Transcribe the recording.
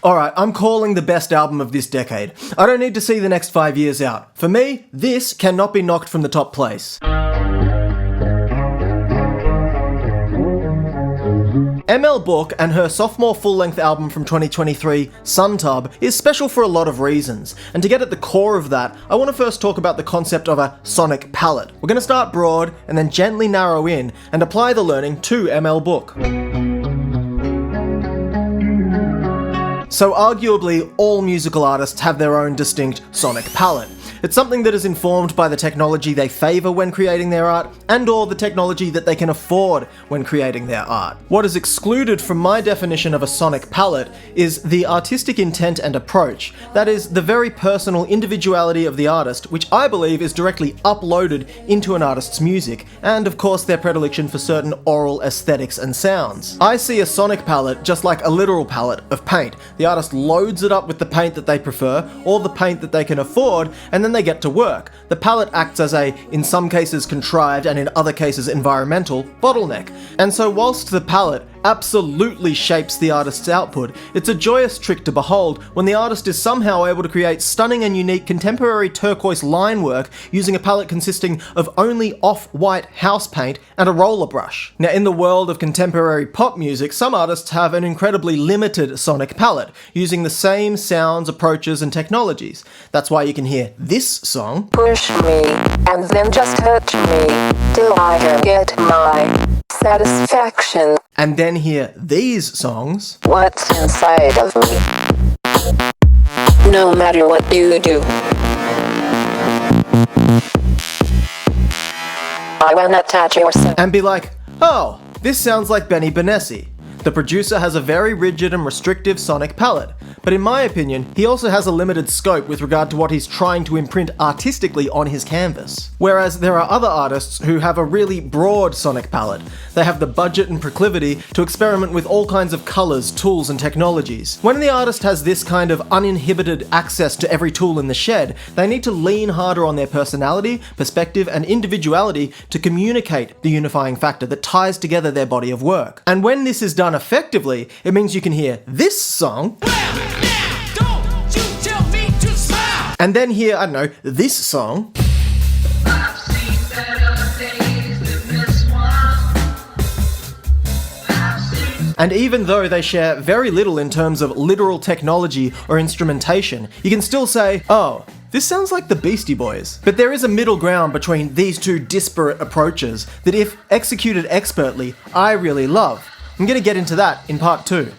Alright, I'm calling the best album of this decade. I don't need to see the next 5 years out. For me, this cannot be knocked from the top place. ML Book and her sophomore full-length album from 2023, Suntub, is special for a lot of reasons, and to get at the core of that, I want to first talk about the concept of a sonic palette. We're going to start broad, and then gently narrow in, and apply the learning to ML Book. So arguably, all musical artists have their own distinct sonic palette. It's something that is informed by the technology they favour when creating their art, and or the technology that they can afford when creating their art. What is excluded from my definition of a sonic palette is the artistic intent and approach, that is, the very personal individuality of the artist, which I believe is directly uploaded into an artist's music, and of course their predilection for certain oral aesthetics and sounds. I see a sonic palette just like a literal palette of paint. The artist loads it up with the paint that they prefer, or the paint that they can afford, and then they get to work. The palette acts as a, in some cases contrived and in other cases environmental, bottleneck. And so whilst the palette absolutely shapes the artist's output, it's a joyous trick to behold when the artist is somehow able to create stunning and unique contemporary turquoise line work using a palette consisting of only off-white house paint and a roller brush. Now, in the world of contemporary pop music, some artists have an incredibly limited sonic palette, using the same sounds, approaches, and technologies. That's why you can hear this song, push me, and then just touch me, till I can get my satisfaction. And then hear these songs, what's inside of me, no matter what you do, I wanna touch yourself. And be like, oh, this sounds like Benny Benassi. The producer has a very rigid and restrictive sonic palette, but in my opinion, he also has a limited scope with regard to what he's trying to imprint artistically on his canvas. Whereas there are other artists who have a really broad sonic palette. They have the budget and proclivity to experiment with all kinds of colours, tools, and technologies. When the artist has this kind of uninhibited access to every tool in the shed, they need to lean harder on their personality, perspective, and individuality to communicate the unifying factor that ties together their body of work. And when this is done effectively, it means you can hear this song, and then hear, I don't know, this song, and even though they share very little in terms of literal technology or instrumentation, you can still say, oh, this sounds like the Beastie Boys. But there is a middle ground between these two disparate approaches that, if executed expertly, I really love. I'm going to get into that in part 2.